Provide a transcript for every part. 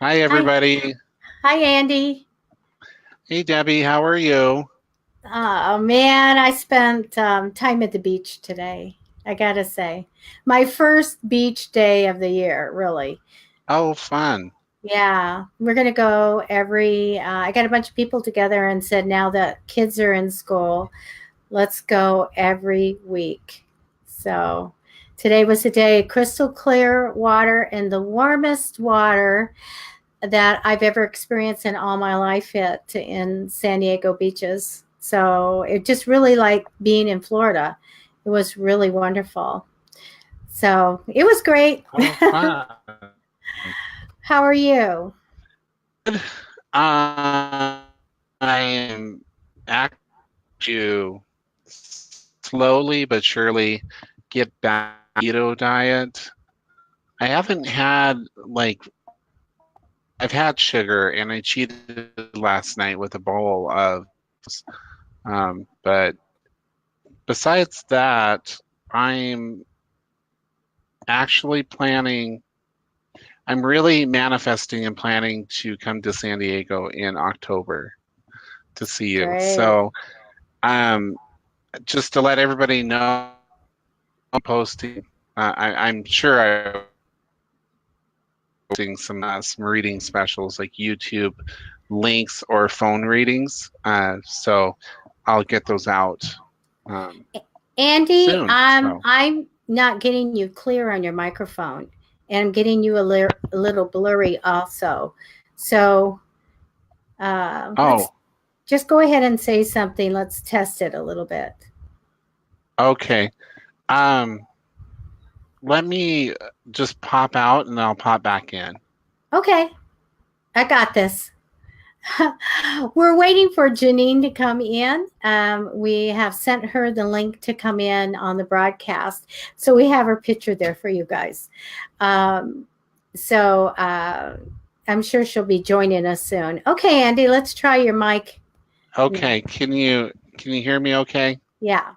Hi, Hi. everybody. Hi, Andy. Hey, Debbie, how are you? Oh, man, I spent time at the beach today. I gotta say, my first beach day of the year, really. Oh, fun. Yeah, we're gonna go I got a bunch of people together and said now that kids are in school, let's go every week. So today was a day, crystal clear water and the warmest water that I've ever experienced in all my life in San Diego beaches. So it just really like being in Florida. It was really wonderful. So it was great. Oh, fun. How are you? I am actually to slowly but surely get back to the keto diet. I haven't had I've had sugar and I cheated last night with a bowl of, but besides that, I'm actually planning. I'm really manifesting and planning to come to San Diego in October to see you. Great. So, um, just to let everybody know, I'm posting. I'm sure I'm posting some reading specials like YouTube links or phone readings. So I'll get those out Andy, soon. So, I'm not getting you clear on your microphone and I'm getting you a little blurry also. So let's oh, just go ahead and say something. Let's test it a little bit. okay. Um, Let me just pop out and I'll pop back in. Okay, I got this. We're waiting for Janine to come in. We have sent her the link to come in on the broadcast. So we have her picture there for you guys. Um, so I'm sure she'll be joining us soon. Okay, Andy, let's try your mic. Okay, can you hear me okay? Yeah,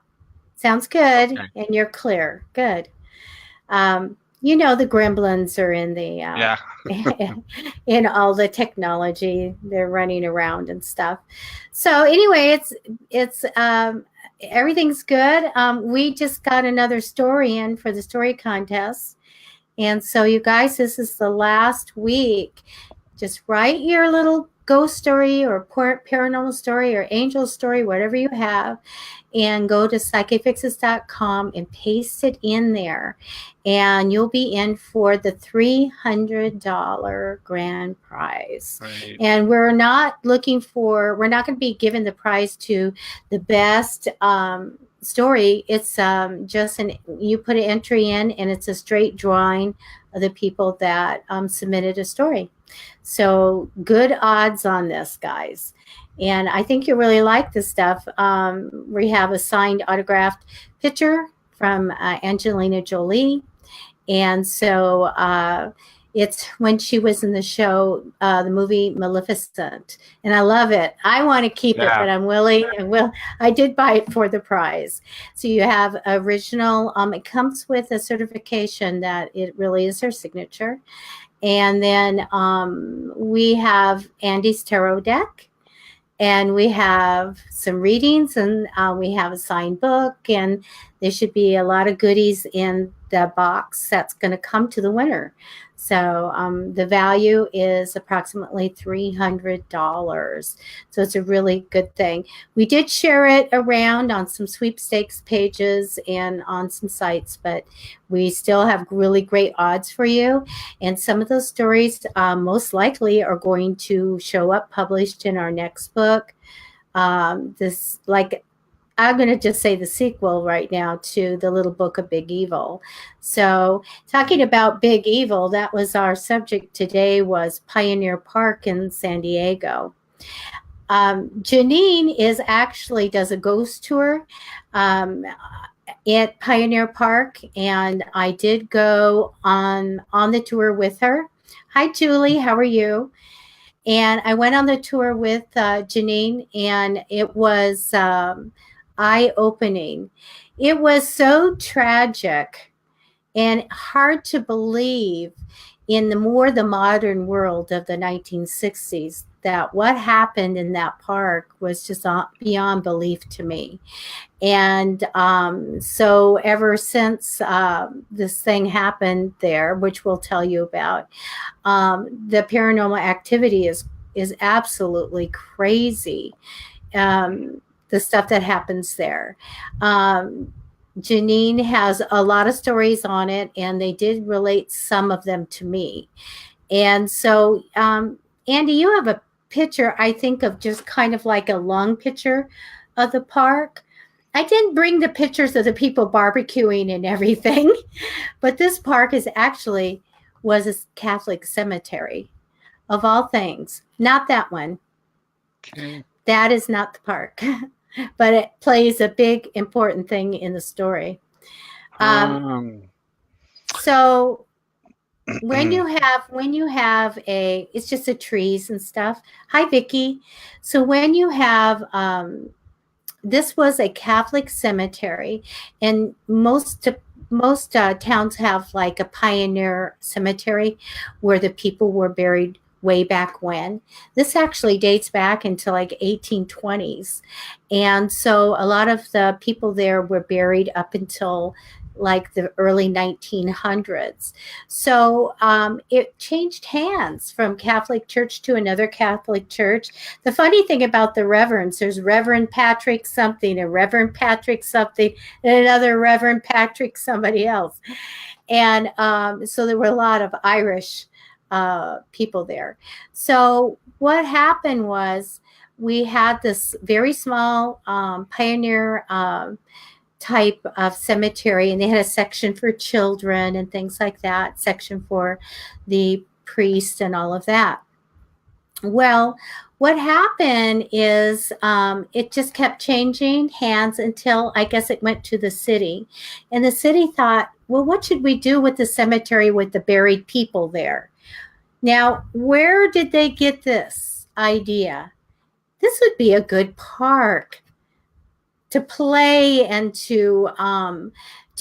sounds good. Okay. And you're clear. Good. You know the gremlins are in the Yeah. in all the technology. They're running around and stuff. So anyway, it's everything's good. We just got another story in for the story contest, and so you guys, this is the last week. Just write your little ghost story or paranormal story or angel story, whatever you have, and go to psychicfixes.com and paste it in there. And you'll be in for the $300 grand prize. Right. And we're not going to be giving the prize to the best story. It's you put an entry in and it's a straight drawing of the people that submitted a story. So good odds on this, guys. And I think you really like this stuff. We have a signed autographed picture from Angelina Jolie. And so it's when she was in the show, the movie Maleficent. And I love it. I want to keep it, Yeah. but I'm willing and will. I did buy it for the prize. So you have original, it comes with a certification that it really is her signature. And then we have Andy's tarot deck, and we have some readings, and we have a signed book, and there should be a lot of goodies in the box that's going to come to the winner. So the value is approximately $300. So it's a really good thing. We did share it around on some sweepstakes pages and on some sites, but we still have really great odds for you. And some of those stories most likely are going to show up published in our next book. This, like, I'm going to just say the sequel right now to The Little Book of Big Evil. So, talking about Big Evil, that was our subject today was Pioneer Park in San Diego. Janine is actually does a ghost tour um, at Pioneer Park, and I did go on the tour with her. Hi, Julie. How are you? And I went on the tour with Janine, and it was eye opening. It was so tragic and hard to believe. in the modern world of the 1960s, that what happened in that park was just beyond belief to me. And so ever since this thing happened there, which we'll tell you about, the paranormal activity is absolutely crazy. The stuff that happens there. Janine has a lot of stories on it, and they did relate some of them to me. And so, Andy, you have a picture, I think, of just kind of like a long picture of the park. I didn't bring the pictures of the people barbecuing and everything, but this park is actually was a Catholic cemetery of all things. Not that one. Okay. That is not the park, but it plays a big important thing in the story. Um, Um, so when you have a, it's just the trees and stuff. Hi, Vicky. So when you have this was a Catholic cemetery, and most towns have like a pioneer cemetery where the people were buried way back when. This actually dates back into like 1820s, and so a lot of the people there were buried up until like the early 1900s. So it changed hands from Catholic Church to another Catholic church. The funny thing about the reverends, there's Reverend Patrick something, and Reverend Patrick something, and another Reverend Patrick somebody else. And so there were a lot of Irish people there. So what happened was we had this very small pioneer type of cemetery, and they had a section for children and things like that, section for the priest and all of that. Well, what happened is it just kept changing hands until I guess it went to the city. And the city thought, well, what should we do with the cemetery with the buried people there? Now, where did they get this idea? This would be a good park to play and to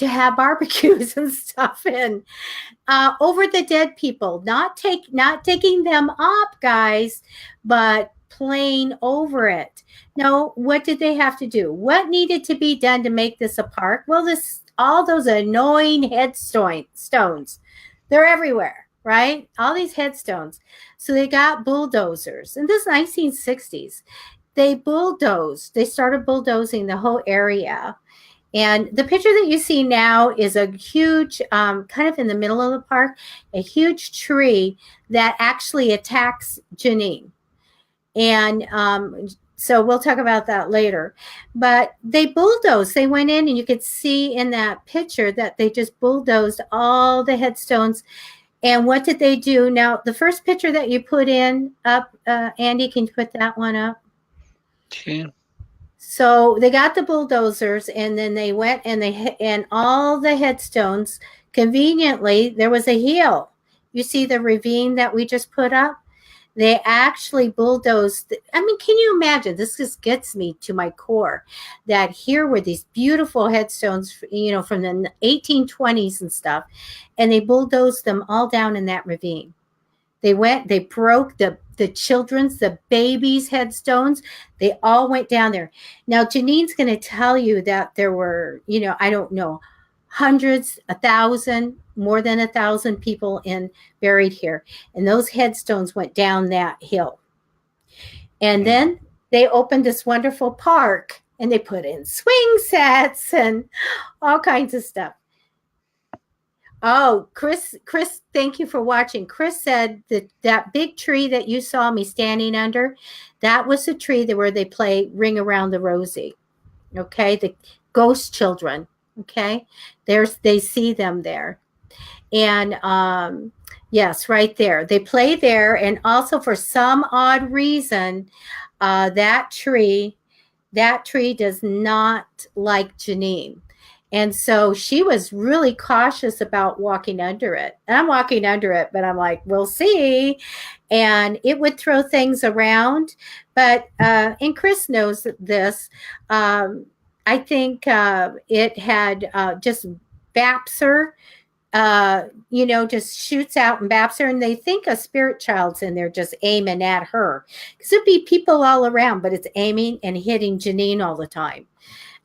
have barbecues and stuff in, over the dead people, not taking them up, guys, but playing over it. Now, what did they have to do? What needed to be done to make this a park? Well, this all those annoying headstones, they're everywhere, right? All these headstones. So they got bulldozers in this 1960s. They started bulldozing the whole area. And the picture that you see now is a huge, kind of in the middle of the park, a huge tree that actually attacks Janine. And so we'll talk about that later. But they bulldozed. They went in, and you could see in that picture that they just bulldozed all the headstones. And what did they do? Now, the first picture that you put in up, Andy, can you put that one up? okay. So they got the bulldozers, and then they went and all the headstones. Conveniently, there was a hill. You see the ravine that we just put up? They actually bulldozed. I mean, can you imagine? This just gets me to my core. That here were these beautiful headstones, from the 1820s and stuff, and they bulldozed them all down in that ravine. They broke the children's, the babies' headstones. They all went down there. Now, Janine's going to tell you that there were, I don't know, hundreds, 1,000, more than 1,000 people buried here. And those headstones went down that hill. And then they opened this wonderful park, and they put in swing sets and all kinds of stuff. Oh, Chris, thank you for watching. Chris said that big tree that you saw me standing under, that was the tree where they play Ring Around the Rosie. Okay, the ghost children. Okay, they see them there. And yes, right there. They play there, and also for some odd reason, that tree does not like Janine. And so she was really cautious about walking under it. And I'm walking under it, but I'm like, we'll see. And it would throw things around. But, and Chris knows this, I think it had just Bapser just shoots out and baps her, and they think a spirit child's in there just aiming at her. Because it'd be people all around, but it's aiming and hitting Janine all the time.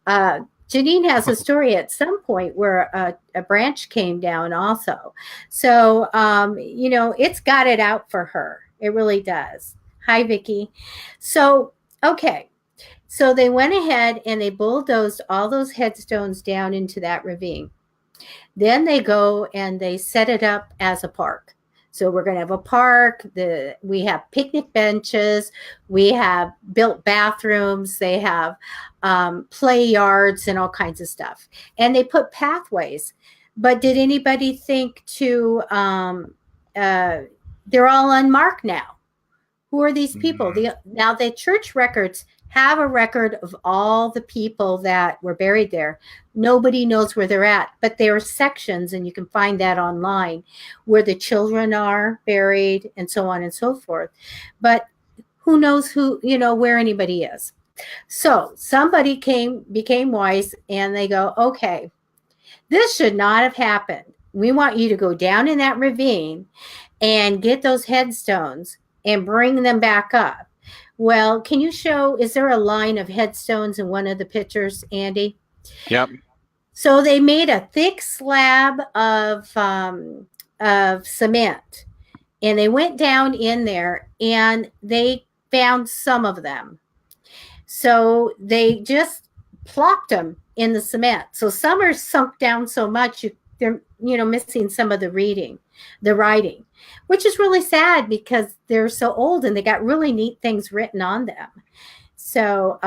Janine has a story at some point where a branch came down also. So, it's got it out for her. It really does. Hi, Vicki. So, okay. So they went ahead and they bulldozed all those headstones down into that ravine. Then they go and they set it up as a park. So we're going to have a park. We have picnic benches. We have built bathrooms. They have play yards and all kinds of stuff. And they put pathways. But did anybody think to? They're all unmarked now. Who are these people? Now the church records have a record of all the people that were buried there. Nobody knows where they're at, but there are sections, and you can find that online, where the children are buried and so on and so forth. But who knows where anybody is. So somebody became wise, and they go, okay, this should not have happened. We want you to go down in that ravine and get those headstones and bring them back up. Well, can you show, is there a line of headstones in one of the pictures, Andy? Yep. So they made a thick slab of cement, and they went down in there and they found some of them. So they just plopped them in the cement. So some are sunk down so much they're missing some of the writing, which is really sad because they're so old and they got really neat things written on them. So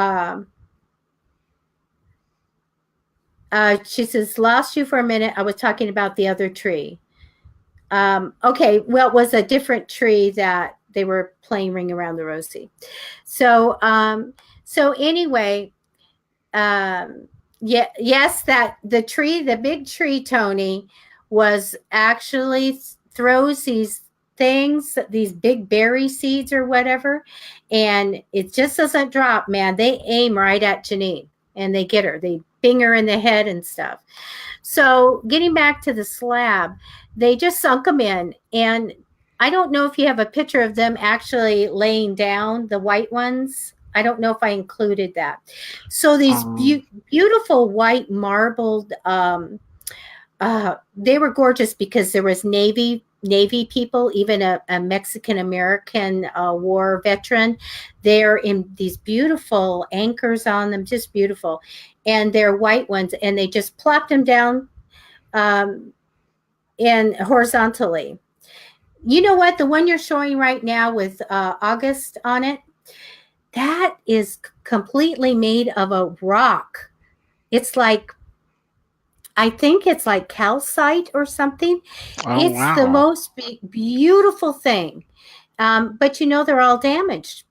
she says, lost you for a minute. I was talking about the other tree. Okay, well, it was a different tree that they were playing Ring Around the Rosie. So anyway, yes, that the big tree, Tony, was actually throws these things, these big berry seeds or whatever, and it just doesn't drop, man. They aim right at Janine and they get her. They bing her in the head and stuff. So getting back to the slab, they just sunk them in, and I don't know if you have a picture of them actually laying down, the white ones. I don't know if I included that. So these beautiful white marbled, they were gorgeous because there was Navy people, even a Mexican American war veteran. They're in these beautiful anchors on them, just beautiful. And they're white ones, and they just plopped them down and horizontally. You know what? The one you're showing right now with August on it, that is completely made of a rock. It's like, I think it's like calcite or something. It's wow. The most beautiful thing. But they're all damaged.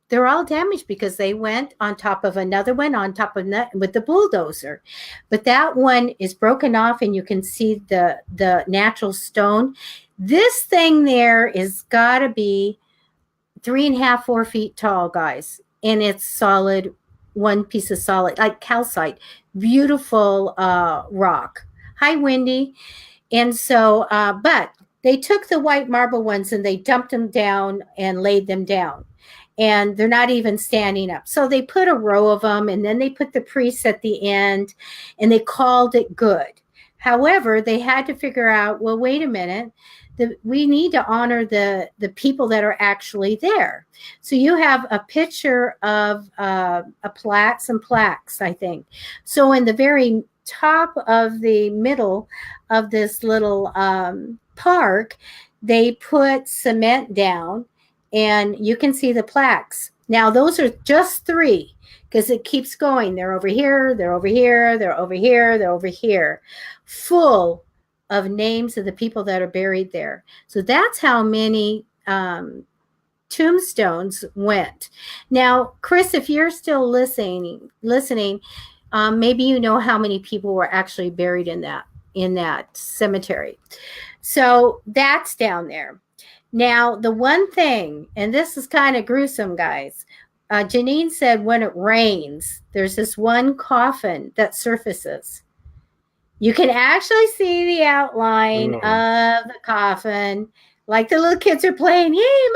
They're all damaged because they went on top of another one, on top of that with the bulldozer. But that one is broken off, and you can see the natural stone. This thing there is got to be 3.5, 4 feet tall, guys. And it's solid, one piece of solid, like calcite, beautiful rock. Hi, Wendy. And so, but they took the white marble ones and they dumped them down and laid them down. And they're not even standing up. So they put a row of them, and then they put the priests at the end, and they called it good. However, they had to figure out, well, wait a minute. We need to honor the people that are actually there. So you have a picture of some plaques, I think. So in the very top of the middle of this little park, they put cement down, and you can see the plaques. Now, those are just 3 because it keeps going. They're over here, they're over here, they're over here, they're over here, full of names of the people that are buried there. So that's how many tombstones went. Now, Chris, if you're still listening, maybe you know how many people were actually buried in that cemetery. So that's down there. Now, the one thing, and this is kind of gruesome, guys. Janine said when it rains, there's this one coffin that surfaces. You can actually see the outline Oh. of the coffin, like the little kids are playing. Hey,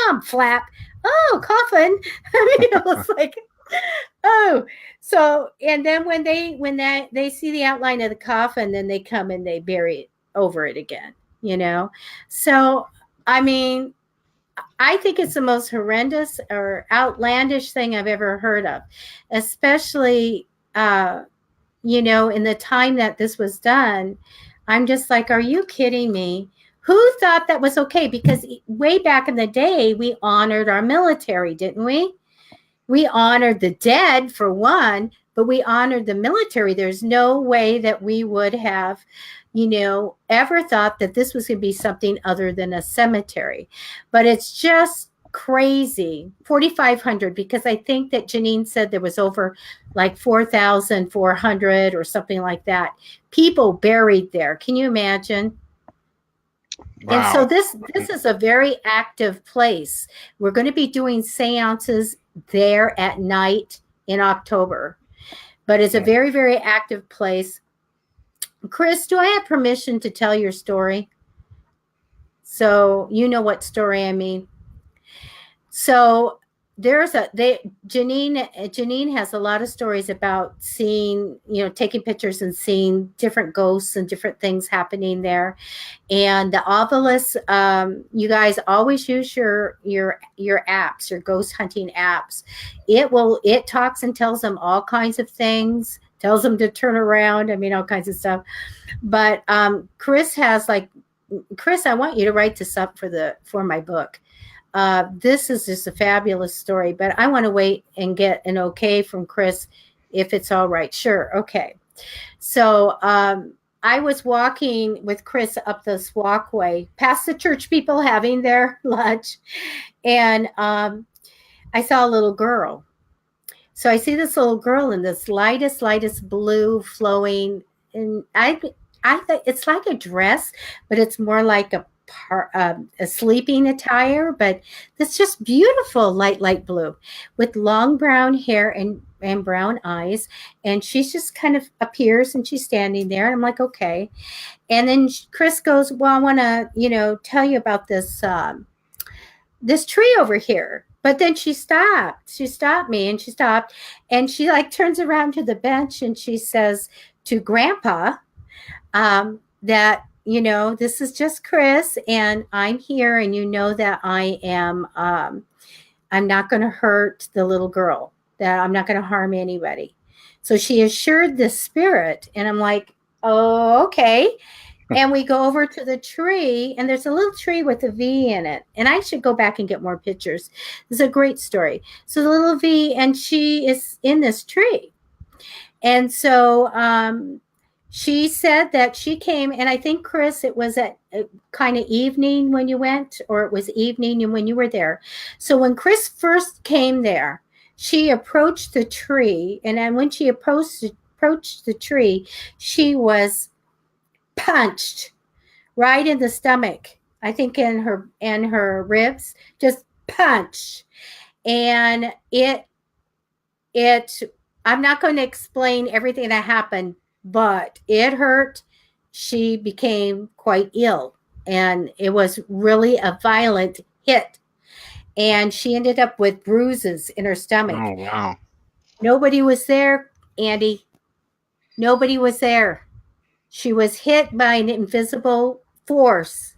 mom, flap. Oh, coffin. I mean, it was like, oh. So, and then when they see the outline of the coffin, then they come and they bury it over it again. You know. So, I mean, I think it's the most horrendous or outlandish thing I've ever heard of, especially in the time that this was done. I'm just like, are you kidding me? Who thought that was okay? Because way back in the day, we honored our military, didn't we? We honored the dead for one, but we honored the military. There's no way that we would have, ever thought that this was going to be something other than a cemetery. But it's just crazy. 4,500, because I think that Janine said there was over like 4,400 or something like that people buried there. Can you imagine? And so Wow. this is a very active place. We're going to be doing seances there at night in October, but it's a very, very active place. Chris, do I have permission to tell your story? So you know what story I mean. So Janine has a lot of stories about seeing, taking pictures and seeing different ghosts and different things happening there. And the obelisk, you guys always use your apps, your ghost hunting apps. It talks and tells them all kinds of things, tells them to turn around. I mean, all kinds of stuff. But Chris, I want you to write this up for my book. This is just a fabulous story, but I want to wait and get an okay from Chris if it's all right. Sure. Okay. So I was walking with Chris up this walkway past the church people having their lunch, and I saw a little girl. So I see this little girl in this lightest blue flowing, and I thought it's like a dress, but it's more like a sleeping attire, but it's just beautiful light blue with long brown hair and brown eyes. And she just kind of appears and she's standing there. And I'm like, okay. And then Chris goes, well, I want to, tell you about this tree over here. But then she stopped. She stopped me and she stopped. And she like turns around to the bench and she says to Grandpa, that this is just Chris and I'm here, and that I am I'm not going to hurt the little girl, that I'm not going to harm anybody. So she assured the spirit, and I'm like, oh, okay. And we go over to the tree, and there's a little tree with a V in it. And I should go back and get more pictures. This is a great story. So the little V, and she is in this tree. And so she said that she came, and I think, Chris, it was at kind of evening when you went, or it was evening when you were there. So when Chris first came there, she approached the tree, and then when she approached the tree, she was punched right in the stomach. I think in her ribs, just punched, and it. I'm not going to explain everything that happened, but it hurt. She became quite ill, and it was really a violent hit. And she ended up with bruises in her stomach. Oh, wow. Nobody was there, Andy. Nobody was there. She was hit by an invisible force.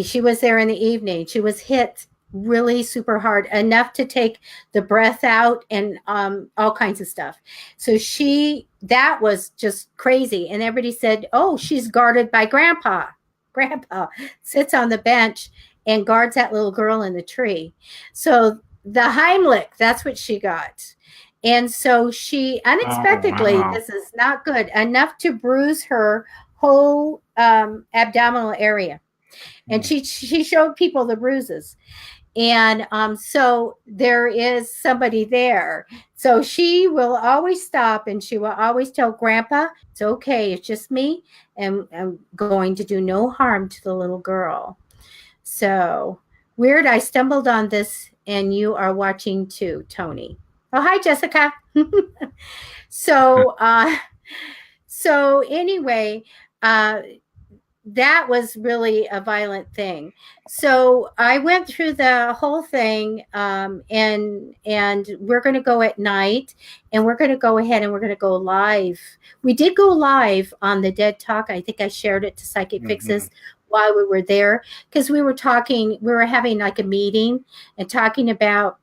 She was there in the evening. She was hit really super hard, enough to take the breath out and all kinds of stuff. So that was just crazy. And everybody said, oh, she's guarded by Grandpa. Grandpa sits on the bench and guards that little girl in the tree. So the Heimlich, that's what she got. And so she unexpectedly, Oh, wow. this is not good, enough to bruise her whole abdominal area. And she showed people the bruises. And so there is somebody there. So she will always stop and she will always tell Grandpa, it's okay, it's just me, and I'm going to do no harm to the little girl. So weird, I stumbled on this and you are watching too, Tony. Oh, hi, Jessica. So So anyway, uh, that was really a violent thing. So I went through the whole thing, and we're going to go at night, and we're going to go ahead and we're going to go live. We did go live on the Dead Talk. I think I shared it to Psychic Hmm. Fixes while we were there, because we were talking. We were having like a meeting and talking about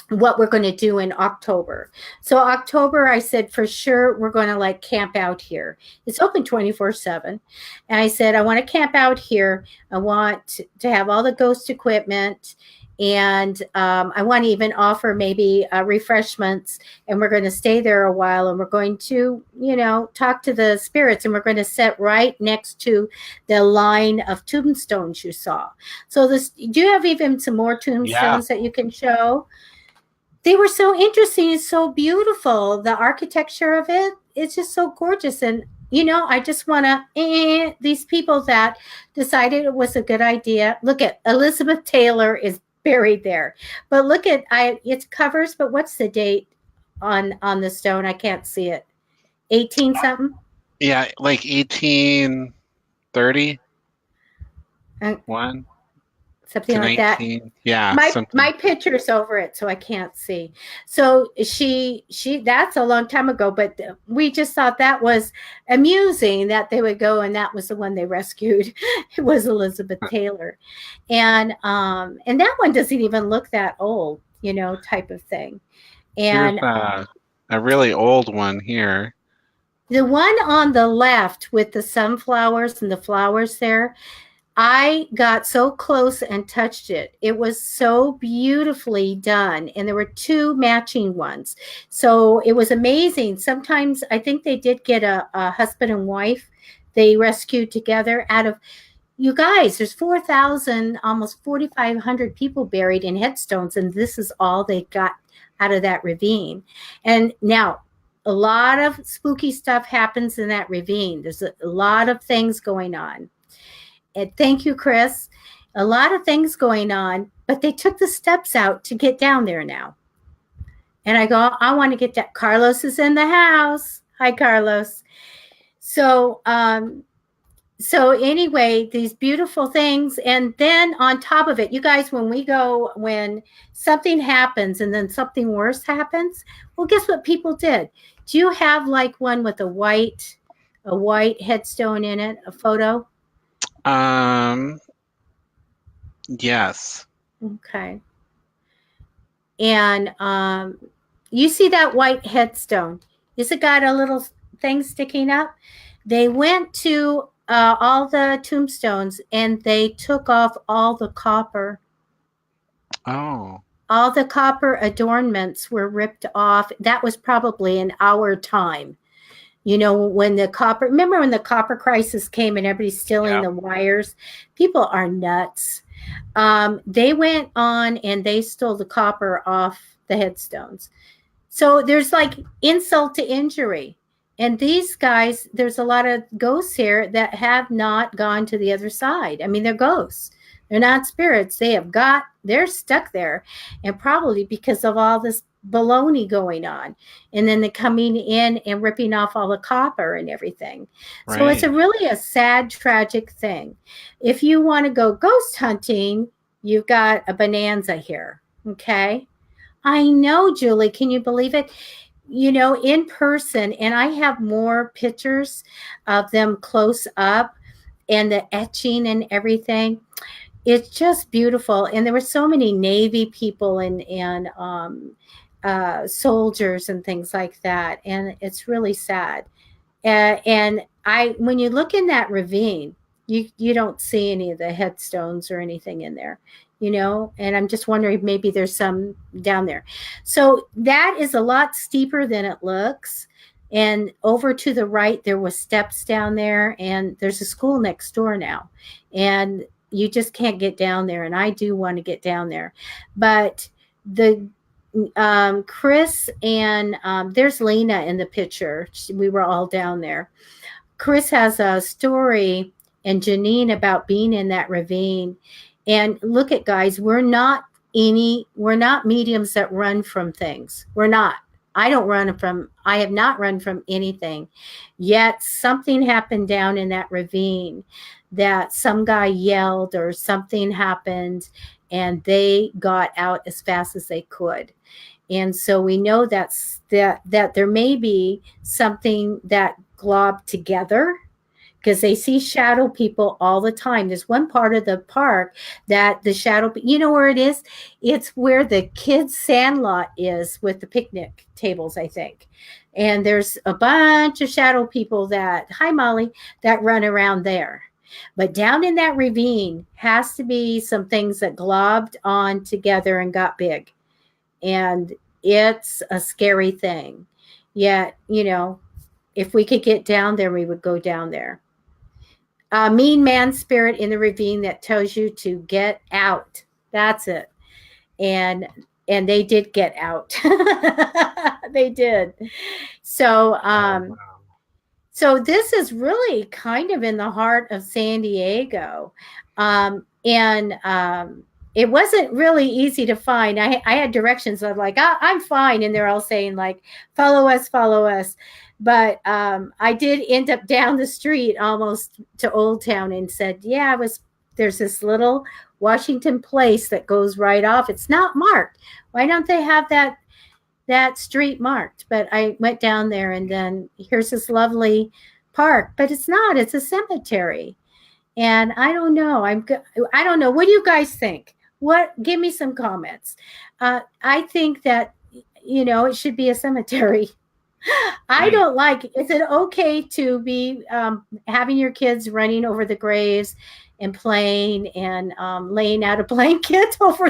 what we're going to do in October. So October, I said for sure we're going to like camp out here. It's open 24/7. And I said I want to camp out here. I want to have all the ghost equipment, and I want to even offer maybe refreshments, and we're going to stay there a while, and we're going to, talk to the spirits, and we're going to sit right next to the line of tombstones you saw. So this, do you have even some more Yeah. tombstones that you can show? They were so interesting and so beautiful. The architecture of it, it's just so gorgeous. And, I just want to, these people that decided it was a good idea. Look at Elizabeth Taylor is buried there. But look at, it covers, but what's the date on the stone? I can't see it. 18 something? Yeah, like 1831 Uh, to Something like that. 19. Yeah, My something. picture's over it, so I can't see. So she that's a long time ago, but we just thought that was amusing that they would go, and that was the one they rescued. It was Elizabeth Taylor. And that one doesn't even look that old, type of thing. Here's And a really old one here. the one on the left with the sunflowers and the flowers there, I got so close and touched it. It was so beautifully done. And there were two matching ones. So it was amazing. Sometimes I think they did get a husband and wife they rescued together out of, you guys, there's 4,000, almost 4,500 people buried in headstones. And this is all they got out of that ravine. And now, a lot of spooky stuff happens in that ravine. There's a lot of things going on. And thank you, Chris. A lot of things going on, but they took the steps out to get down there now. And I go, I want to get that. Carlos is in the house. Hi, Carlos. So, so anyway, these beautiful things, and then on top of it, you guys, when something happens and then something worse happens, well, guess what people did? Do you have like one with a white headstone in it, a photo? Um, yes. Okay. And you see that white headstone? Is it got a little thing sticking up? They went to all the tombstones and they took off all the copper. Oh, All the copper adornments were ripped off. That was probably in our time. When the copper, remember when the copper crisis came and everybody's stealing yeah, the wires? People are nuts. They went on and they stole the copper off the headstones. So there's like insult to injury. And these guys, there's a lot of ghosts here that have not gone to the other side. I mean, they're ghosts. They're not spirits. They're stuck there. And probably because of all this baloney going on. And then they're coming in and ripping off all the copper and everything. So it's right. really a sad, tragic thing. If you want to go ghost hunting, you've got a bonanza here. Okay. I know, Julie. Can you believe it? In person, and I have more pictures of them close up and the etching and everything. It's just beautiful. And there were so many Navy people and soldiers and things like that. And it's really sad. And when you look in that ravine, you don't see any of the headstones or anything in there, and I'm just wondering if maybe there's some down there. So that is a lot steeper than it looks. And over to the right, there was steps down there, and there's a school next door now, and you just can't get down there. And I do want to get down there, but the Chris and there's Lena in the picture. We were all down there. Chris has a story and Janine about being in that ravine. And look at guys, we're not mediums that run from things. We're not. I have not run from anything. Yet something happened down in that ravine that some guy yelled or something happened and they got out as fast as they could. And so we know that there may be something that globbed together because they see shadow people all the time. There's one part of the park that the shadow, you know where it is? It's where the kids' sandlot is with the picnic tables, I think. And there's a bunch of shadow people hi Molly, that run around there. But down in that ravine has to be some things that globbed on together and got big. And it's a scary thing. Yet, if we could get down there, we would go down there. A mean man spirit in the ravine that tells you to get out. That's it. And they did get out. They did. So Wow. so this is really kind of in the heart of San Diego. And it wasn't really easy to find. I had directions of like, I'm fine. And they're all saying like, follow us, follow us. But I did end up down the street almost to Old Town and said, yeah, there's this little Washington Place that goes right off. It's not marked. Why don't they have that street marked? But I went down there and then here's this lovely park, but it's not. It's a cemetery. And I don't know. I don't know. What do you guys think? Give me some comments. I think that it should be a cemetery. I don't like. Is it okay to be having your kids running over the graves and playing and laying out a blanket over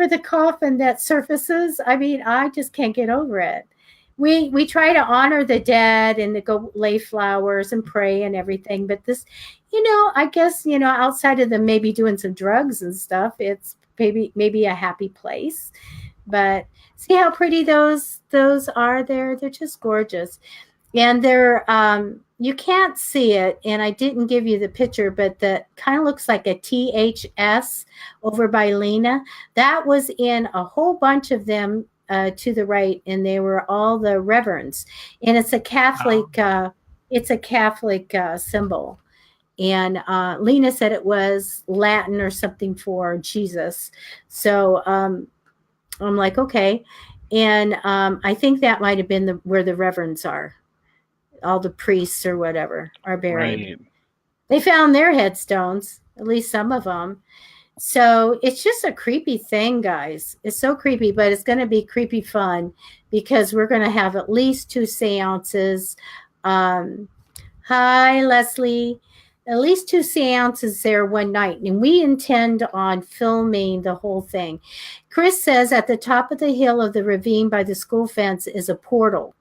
the coffin that surfaces? I mean, I just can't get over it. We try to honor the dead and to go lay flowers and pray and everything, but this, I guess outside of them maybe doing some drugs and stuff, it's maybe a happy place. But see how pretty those are there. They're just gorgeous. And they're you can't see it, and I didn't give you the picture, but that kind of looks like a THS over by Lena. That was in a whole bunch of them to the right, and they were all the reverends. And it's a Catholic symbol. And Lena said it was Latin or something for Jesus. So I'm like, okay. And I think that might have been where the reverends are. All the priests or whatever are buried. Right. They found their headstones, at least some of them. So it's just a creepy thing, guys. It's so creepy, but it's going to be creepy fun because we're going to have at least 2 seances. Hi, Leslie. At least 2 seances there one night, and we intend on filming the whole thing. Chris says at the top of the hill of the ravine by the school fence is a portal.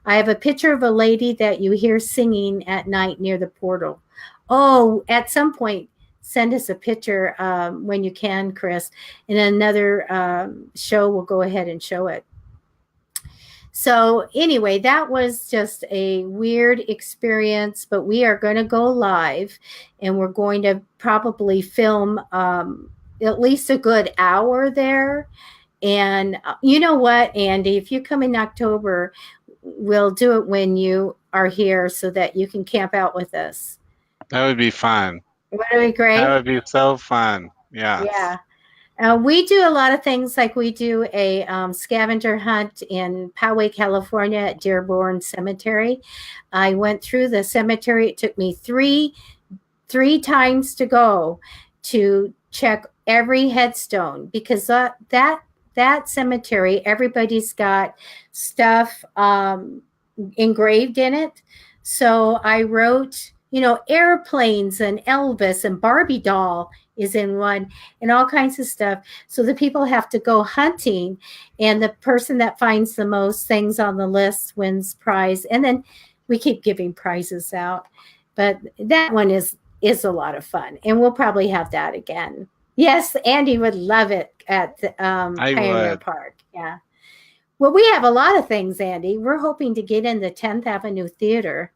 I have a picture of a lady that you hear singing at night near the portal. Oh, at some point, send us a picture when you can, Chris. In another show, we'll go ahead and show it. So anyway, that was just a weird experience, but we are going to go live and we're going to probably film at least a good hour there. And you know what, Andy, if you come in October, we'll do it when you are here so that you can camp out with us. That would be fun. Would it be great? That would be so fun. Yeah. Yeah. We do a lot of things, like we do a scavenger hunt in Poway, California at Dearborn Cemetery. I went through the cemetery. It took me three times to go to check every headstone because that cemetery, everybody's got stuff engraved in it. So I wrote, airplanes and Elvis and Barbie doll is in one and all kinds of stuff. So the people have to go hunting, and the person that finds the most things on the list wins prize. And then we keep giving prizes out. But that one is a lot of fun, and we'll probably have that again. Yes, Andy would love it at the Pioneer Park. Yeah. Well, we have a lot of things, Andy. We're hoping to get in the 10th Avenue Theater.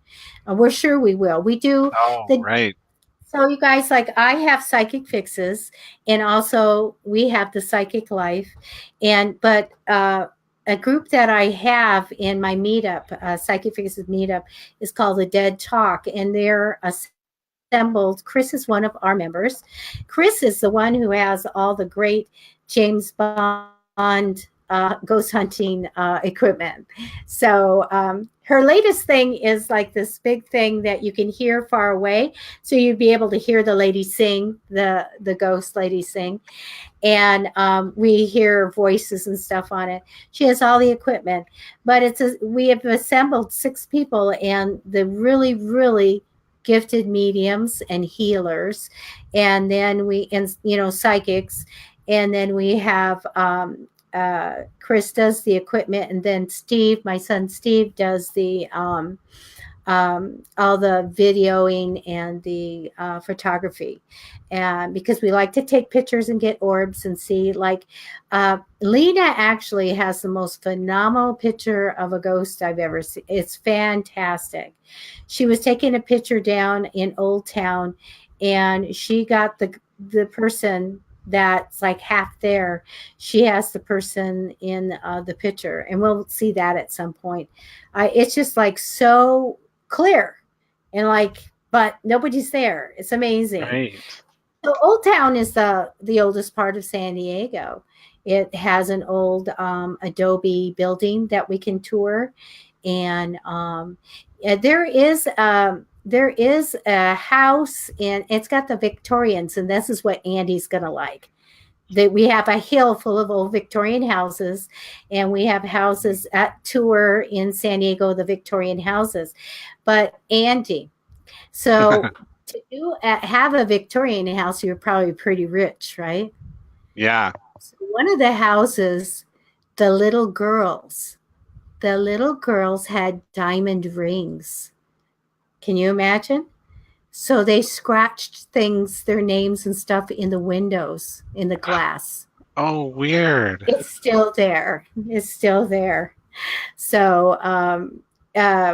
We're sure we will. We do. Oh, right. So you guys, like, I have Psychic Fixes, and also we have the Psychic Life, but a group that I have in my meetup, Psychic Faces meetup, is called the Dead Talk, and they're assembled. Chris is one of our members. Chris is the one who has all the great James Bond ghost hunting equipment. So her latest thing is like this big thing that you can hear far away, so you'd be able to hear the lady sing, the ghost lady sing, and we hear voices and stuff on it. She has all the equipment, but we have assembled 6 people, and the really, really gifted mediums and healers, and then psychics, and then we have Chris does the equipment, and then Steve, my son Steve, does the all the videoing and the photography. And because we like to take pictures and get orbs and see, like Lena actually has the most phenomenal picture of a ghost I've ever seen. It's fantastic. She was taking a picture down in Old Town, and she got the person that's like half there. She has the person in the picture, and we'll see that at some point. It's just like so clear, and like, but nobody's there. It's amazing. Right. So Old Town is the oldest part of San Diego. It has an old adobe building that we can tour, and there is a house, and it's got the Victorians, and this is what Andy's gonna like. That we have a hill full of old Victorian houses, and we have houses at tour in San Diego, the Victorian houses. But Andy, so have a Victorian house, you're probably pretty rich, right? Yeah. So one of the houses, the little girls had diamond rings. Can you imagine? So they scratched things, their names and stuff in the windows, in the glass. Oh, weird. It's still there. It's still there. So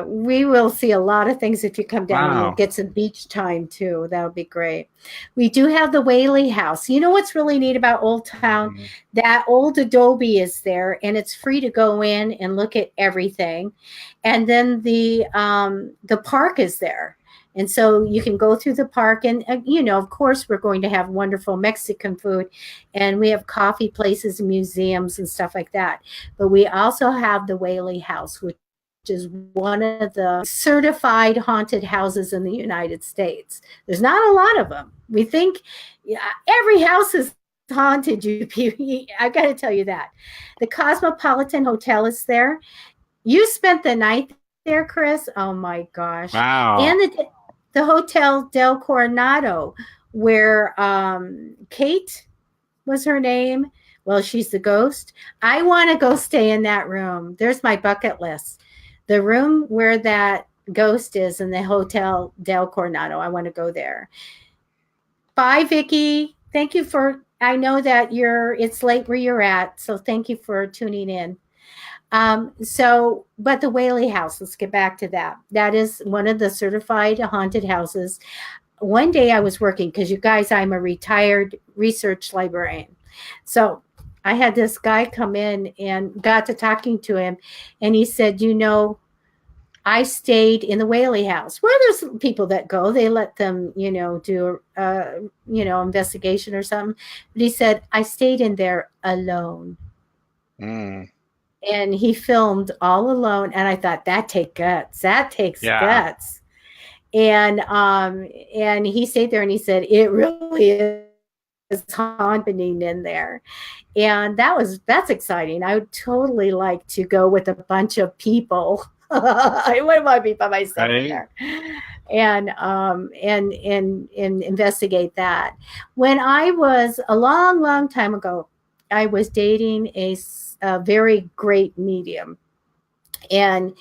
we will see a lot of things if you come down. Wow. We'll get some beach time too. That would be great. We do have the Whaley House. You know what's really neat about Old Town? Mhm. That old adobe is there, and it's free to go in and look at everything. And then the park is there. And so you can go through the park, and of course, we're going to have wonderful Mexican food, and we have coffee places and museums and stuff like that. But we also have the Whaley House, which is one of the certified haunted houses in the United States. There's not a lot of them. We think every house is haunted. I got to tell you that. The Cosmopolitan Hotel is there. You spent the night there, Chris. Oh my gosh. Wow. And the Hotel Del Coronado, where Kate was her name. Well, she's the ghost. I want to go stay in that room. There's my bucket list. The room where that ghost is in the Hotel Del Coronado. I want to go there. Bye, Vicki. Thank you I know that it's late where you're at, so thank you for tuning in. But the Whaley House, let's get back to that. That is one of the certified haunted houses. One day I was working, because you guys, I'm a retired research librarian. So I had this guy come in and got to talking to him, and he said, I stayed in the Whaley House. Well, there's people that go, they let them, do, investigation or something. But he said, I stayed in there alone. Mm. And he filmed all alone. And I thought, that takes guts. That takes guts. And he stayed there, and he said, it really is haunting in there. And that's exciting. I would totally like to go with a bunch of people. I wouldn't want to be by myself there. And investigate that. When I was a long, long time ago, I was dating a very great medium, and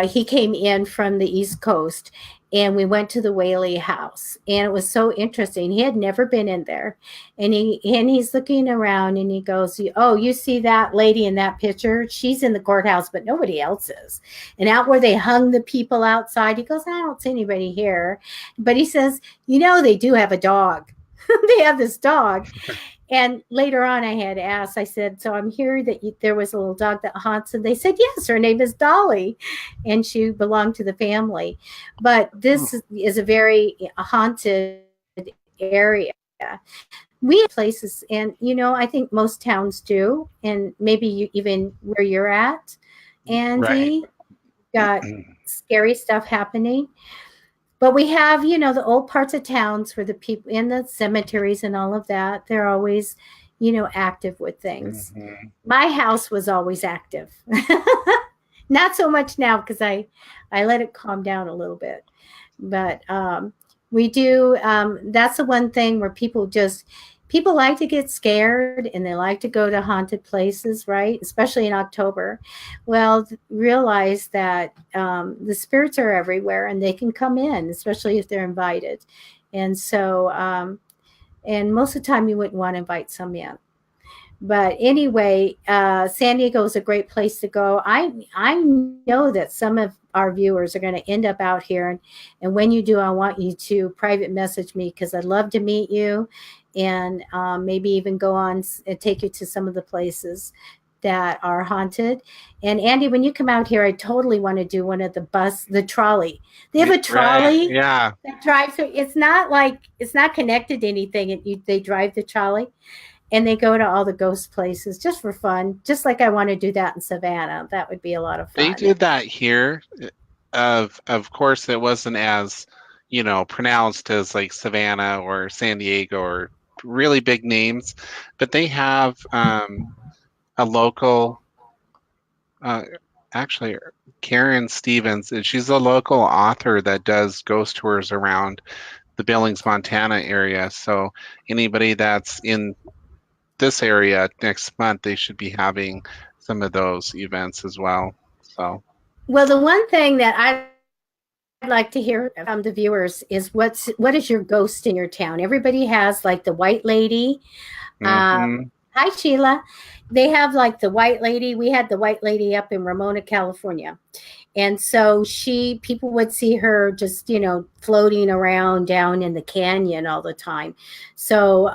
he came in from the East Coast, and we went to the Whaley House, and it was so interesting. He had never been in there, and he's looking around, and he goes, "Oh, you see that lady in that picture? She's in the courthouse, but nobody else is. And out where they hung the people outside," he goes, "I don't see anybody here." But he says, "They do have a dog." They have this dog. And later on, I had asked, I said, so I'm here that there was a little dog that haunts. And they said, yes, her name is Dolly. And she belonged to the family. But Oh, this is a very haunted area. We have places, and, I think most towns do. And maybe you, even where you're at, right. Andy, got scary stuff happening. But we have, the old parts of towns where the people in the cemeteries and all of that, they're always, active with things. Hmm. My house was always active. Not so much now because I let it calm down a little bit. But we do. That's the one thing where people like to get scared and they like to go to haunted places, right? Especially in October. Well, realize that the spirits are everywhere and they can come in, especially if they're invited. And so, and most of the time, you wouldn't want to invite some in. But anyway, San Diego is a great place to go. I know that some of our viewers are going to end up out here, and when you do, I want you to private message me because I'd love to meet you, and maybe even go on and take you to some of the places that are haunted. And Andy, when you come out here, I totally want to do one of the trolley. They have a Right. trolley Yeah. that drives through. It's not connected to anything. They drive the trolley and they go to all the ghost places just for fun. Just like I want to do that in Savannah. That would be a lot of They fun. did that here. Of course, it wasn't as, pronounced as like Savannah or San Diego or really big names, but they have a local, uh, actually, Karen Stevens, and she's a local author that does ghost tours around the Billings, Montana area. So anybody that's in this area next month, they should be having some of those events as well. So, Well, the one thing that I'd like to hear from the viewers is what is your ghost in your town? Everybody has like the white lady. hmm. Hi Sheila. They have like the white lady. We had the white lady up in Ramona, California. And so people would see her just, floating around down in the canyon all the time. So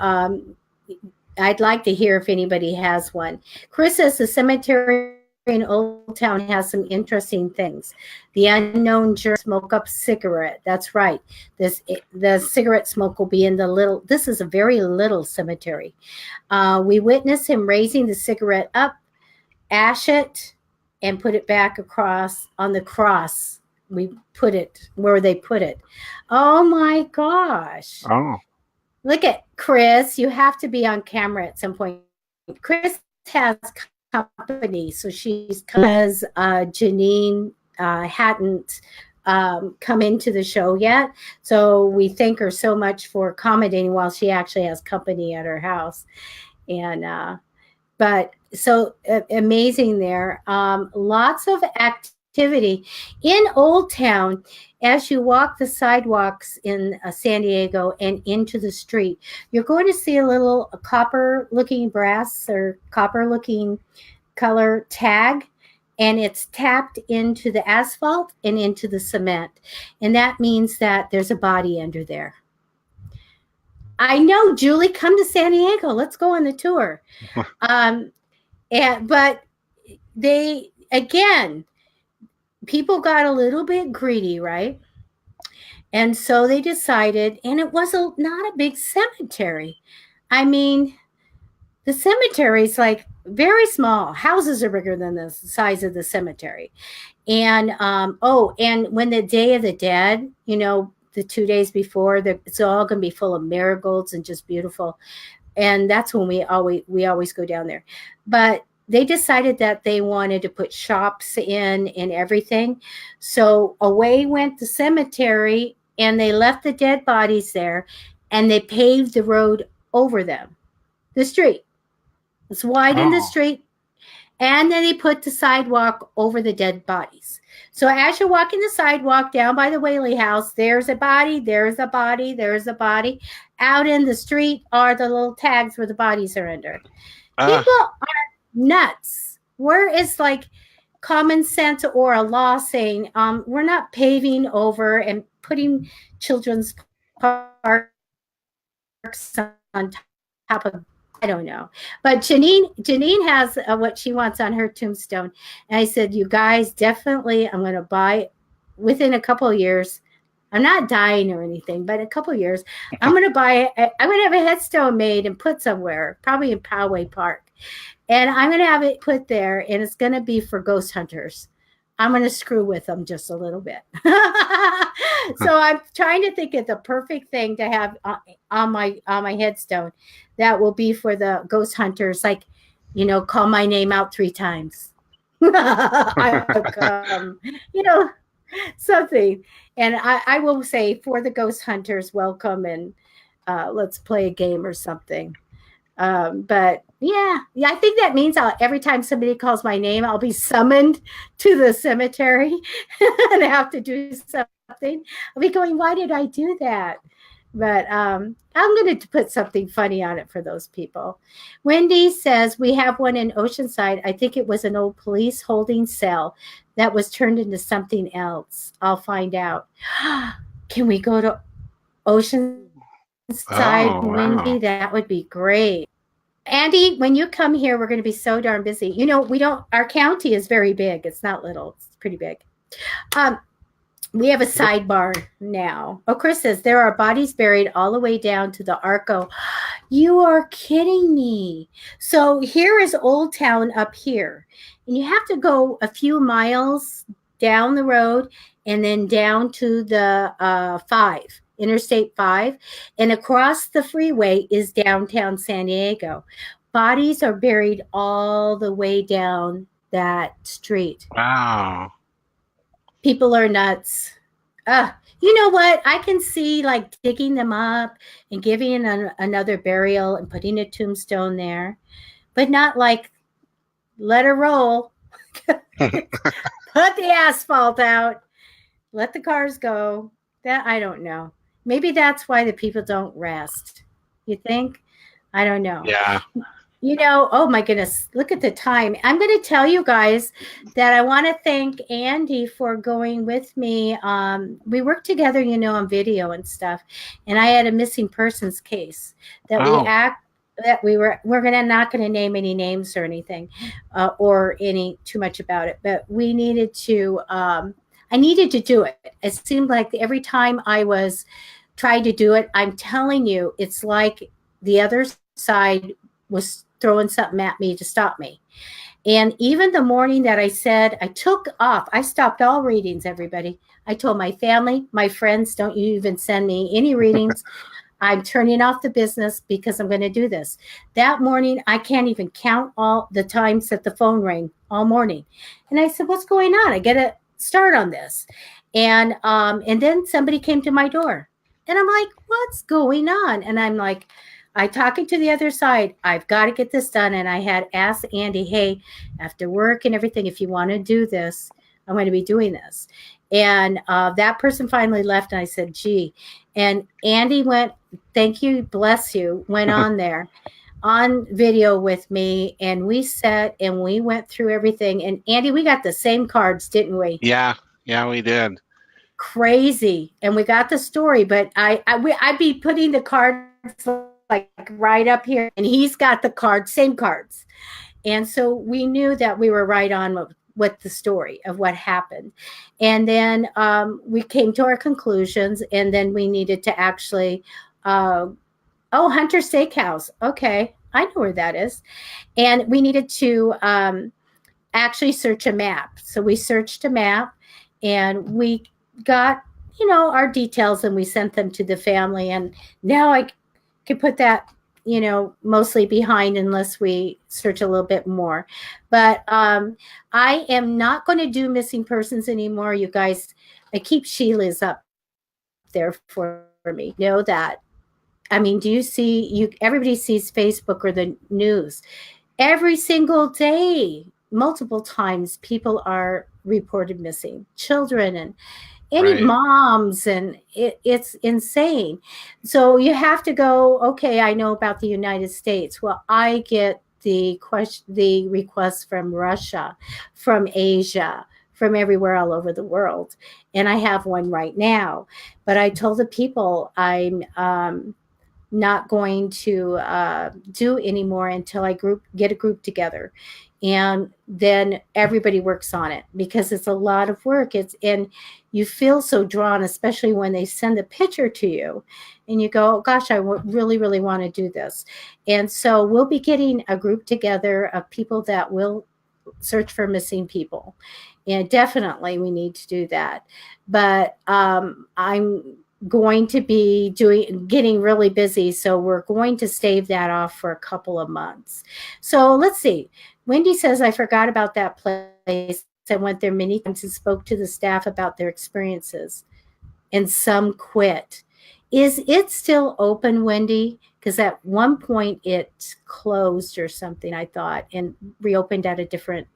I'd like to hear if anybody has one. Chris says the cemetery in Old Town has some interesting things. The unknown juror smoke up cigarette. That's right. The cigarette smoke will be in the little. This is a very little cemetery. We witnessed him raising the cigarette up, ash it, and put it back across on the cross. We put it where they put it. Oh my gosh. Oh, Look at Chris. You have to be on camera at some point. Chris has company, so she's because Janine hadn't come into the show yet. So we thank her so much for accommodating while she actually has company at her house. And but so amazing there. Lots of activity in Old Town as you walk the sidewalks in San Diego and into the street. You're going to see a little copper looking brass or copper looking color tag, and it's tapped into the asphalt and into the cement. And that means that there's a body under there. I know, Julie, come to San Diego. Let's go on the tour. Um, but they, again, people got a little bit greedy, right? And so they decided, and it was not a big cemetery. I mean, the cemetery is like very small. Houses are bigger than the size of the cemetery. And and when the Day of the Dead, the 2 days before, it's all going to be full of marigolds and just beautiful. And that's when we always go down there. But they decided that they wanted to put shops in and everything. So away went the cemetery, and they left the dead bodies there, and they paved the road over them. The street. It's wide in the oh, street, and then they put the sidewalk over the dead bodies. So as you're walking the sidewalk down by the Whaley House, there's a body, there's a body, there's a body. Out in the street are the little tags where the bodies are under. uh, People are nuts. Where is like common sense or a law saying we're not paving over and putting children's parks on top of dead bodies? don't know. But Janine has what she wants on her tombstone. And I said, you guys, definitely, I'm going to buy within a couple of years. I'm not dying or anything, but in a couple of years, I'm going to buy, I'm going to have a headstone made and put somewhere, probably in Poway Park. And I'm going to have it put there, and it's going to be for ghost hunters. I'm going to screw with them just a little bit. So I'm trying to think of the perfect thing to have on my headstone that will be for the ghost hunters. Like, call my name out 3 times. I come, something. And I will say for the ghost hunters, welcome, and let's play a game or something. But yeah, I think that means every time somebody calls my name, I'll be summoned to the cemetery and have to do something. I'll be going, why did I do that? But I'm going to put something funny on it for those people. Wendy says, we have one in Oceanside. I think it was an old police holding cell that was turned into something else. I'll find out. Can we go to Oceanside, Oh, Wendy? wow. That would be great. Andy, when you come here, we're going to be so darn busy. Our county is very big. It's not little. It's pretty big. We have a sidebar now. Oh, Chris says, there are bodies buried all the way down to the Arco. You are kidding me. So here is Old Town up here. And you have to go a few miles down the road and then down to the 5. Interstate 5, and across the freeway is downtown San Diego. Bodies are buried all the way down that street. Wow. People are nuts. You know what? I can see like digging them up and giving another burial and putting a tombstone there, but not like let her roll. Put the asphalt out. Let the cars go. That I don't know. Maybe that's why the people don't rest. You think? I don't know. Yeah. Oh my goodness, look at the time. I'm going to tell you guys that I want to thank Andy for going with me. We worked together, on video and stuff. And I had a missing persons case that we're not going to name any names or anything or any too much about it, but we needed to I needed to do it. It seemed like every time I was trying to do it, I'm telling you, it's like the other side was throwing something at me to stop me. And even the morning that I said I took off, I stopped all readings, everybody. I told my family, my friends, don't you even send me any readings. I'm turning off the business because I'm going to do this. That morning, I can't even count all the times that the phone rang all morning. And I said, what's going on? I get to start on this. And then somebody came to my door. And I'm like, what's going on? And I'm like, I talking to the other side. I've got to get this done. And I had asked Andy, hey, after work and everything, if you want to do this, I'm going to be doing this. And that person finally left. And I said, gee. And Andy went, thank you, bless you, went on there on video with me. And we sat and we went through everything. And Andy, we got the same cards, didn't we? Yeah, we did. Crazy. And we got the story, but I'd be putting the cards like right up here, and he's got the cards, same cards. And so we knew that we were right on with the story of what happened. And then we came to our conclusions, and then we needed to actually, Hunter Steakhouse. Okay, I know where that is. And we needed to actually search a map. So we searched a map, and we got, our details, and we sent them to the family. And now I could put that, mostly behind unless we search a little bit more. But I am not going to do missing persons anymore, you guys. I keep Sheila's up there for me. Know that. I mean, do you see, everybody sees Facebook or the news. Every single day, multiple times, people are reported missing. Children and any moms, and it's insane. So you have to go, okay, I know about the United States. Well, I get the requests from Russia, from Asia, from everywhere all over the world. And I have one right now. But I told the people I'm not going to do anymore until I get a group together, and then everybody works on it, because it's a lot of work. And you feel so drawn, especially when they send a picture to you, and you go, oh, gosh, really, really want to do this. And so we'll be getting a group together of people that will search for missing people, and definitely we need to do that. But I'm going to be getting really busy, so we're going to stave that off for a couple of months. So let's see. Wendy says, I forgot about that place. I went there many times and spoke to the staff about their experiences, and some quit. Is it still open, Wendy? Because at one point it closed or something, I thought, and reopened at a different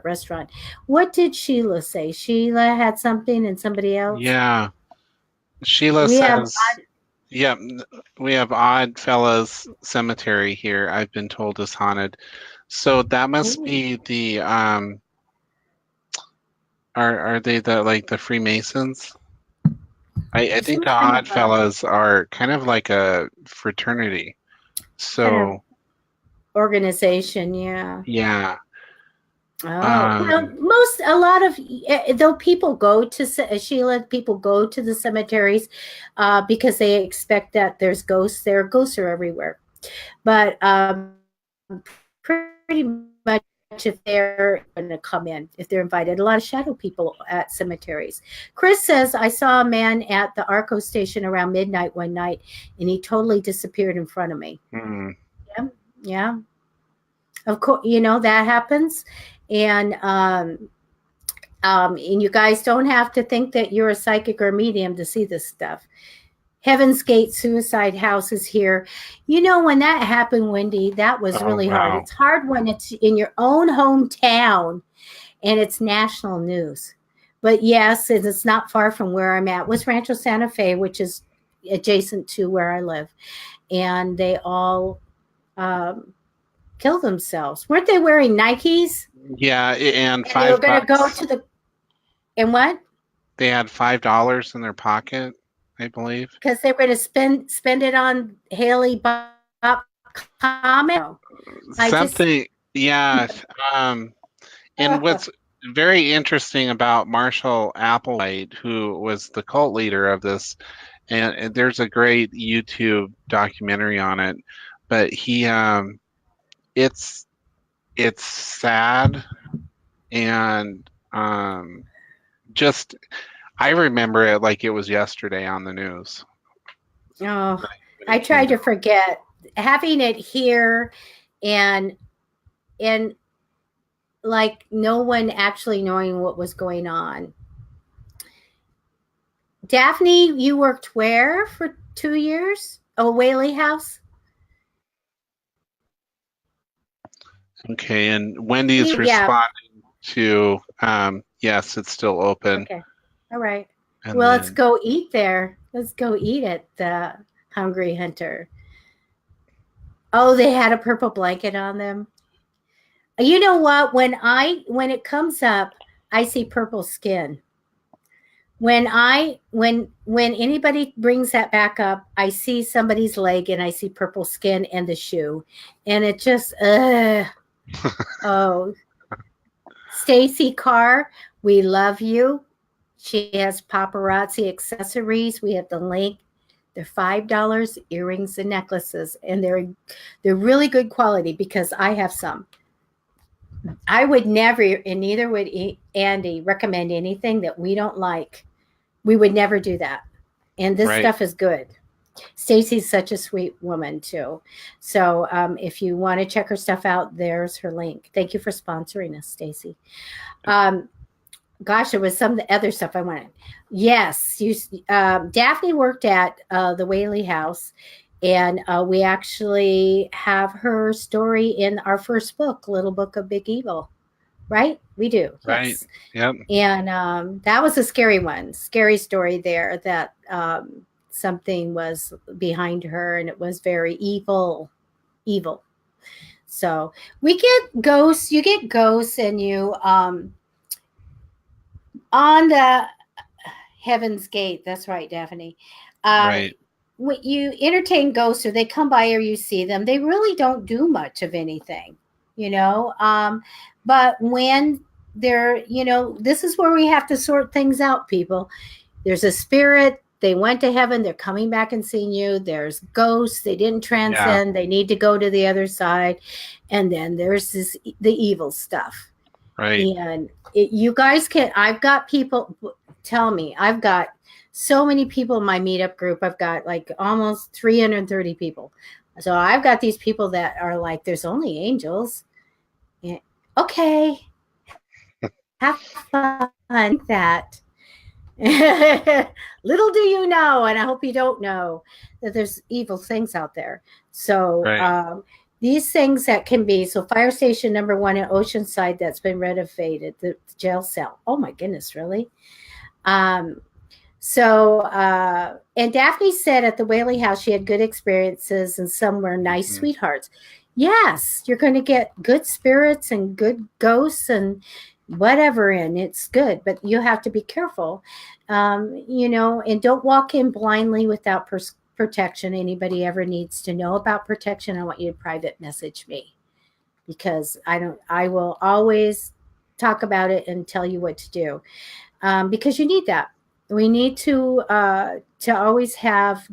restaurant. What did Sheila say? Sheila had something and somebody else? Yeah. Sheila We have, says, yeah, we have Odd Fellows Cemetery here. I've been told is haunted. So that must ooh, be the are they the Freemasons? I think some the kind of Odd Fellows are kind of like a fraternity. kind of So organization, yeah. yeah. Oh, well, a lot of, though people go to, Sheila, people go to the cemeteries because they expect that there's ghosts there. Ghosts are everywhere. But pretty much if they're going to come in, if they're invited, a lot of shadow people at cemeteries. Chris says, I saw a man at the Arco station around midnight one night, and he totally disappeared in front of me. Hmm. Yeah. Yeah. Of course, that happens. And and you guys don't have to think that you're a psychic or a medium to see this stuff. Heaven's Gate Suicide House is here. When that happened, Wendy, that was Oh really hard. wow. It's hard when it's in your own hometown and it's national news. But yes, it's not far from where I'm at. West Rancho Santa Fe, which is adjacent to where I live. And they all kill themselves. Weren't they wearing Nikes? Yeah, and And they were going to go $5. to the, and what? They had $5 in their pocket, I believe. Because they were going to spend it on Haley Bob comment. I just, Something, yeah. Um, and what's very interesting about Marshall Applewhite, who was the cult leader of this, and there's a great YouTube documentary on it, but it's it's sad and just I remember it like it was yesterday on the news. oh, When I it came try to out. forget having it here, and and like no one actually knowing what was going on. Daphne, you worked where for 2 years? Oh, Whaley House. Okay, and Wendy's Yeah. responding to yes, it's still open. Okay. All right. And Well, let's then go eat there. Let's go eat at the Hungry Hunter. Oh, they had a purple blanket on them. You know what? When it comes up, I see purple skin. When anybody brings that back up, I see somebody's leg and I see purple skin and the shoe, and it just oh, Stacy Carr, we love you. She has paparazzi accessories. We have the link. They're $5 earrings and necklaces, and they're really good quality because I have some. I would never, and neither would Andy, recommend anything that we don't like. We would never do that. And this right. stuff is good. Stacy's such a sweet woman too. So if you want to check her stuff out, there's her link. Thank you for sponsoring us, Stacy. Gosh, there was some other stuff I wanted. Yes, Daphne worked at the Whaley House, and we actually have her story in our first book, Little Book of Big Evil. Right? We do. Right. Yes. Yep. And that was a scary one, scary story there that something was behind her, and it was very evil, evil. So we get ghosts. You get ghosts, and you on the Heaven's Gate. That's right, Daphne. Uh, Right. when you entertain ghosts or they come by or you see them, they really don't do much of anything, you know. But when they're, this is where we have to sort things out, people. There's a spirit, they went to heaven, they're coming back and seeing you. There's ghosts, they didn't Yeah. transcend, they need to go to the other side. And then there's the evil stuff. Right. And you guys can, I've got people tell me, I've got so many people in my meetup group. I've got like almost 330 people. So I've got these people that are like, there's only angels. Yeah. Okay, have fun that. Little do you know, and I hope you don't know, that there's evil things out there. So Right. these things that can be, so fire station number 1 in Oceanside that's been renovated, the jail cell. Oh my goodness, really? Um, and Daphne said at the Whaley House she had good experiences and some were nice Mhm. sweethearts. Yes, you're going to get good spirits and good ghosts and whatever in. It's good, but you have to be careful, and don't walk in blindly without protection. Anybody ever needs to know about protection, I want you to private message me because I will always talk about it and tell you what to do, because you need that. We need to always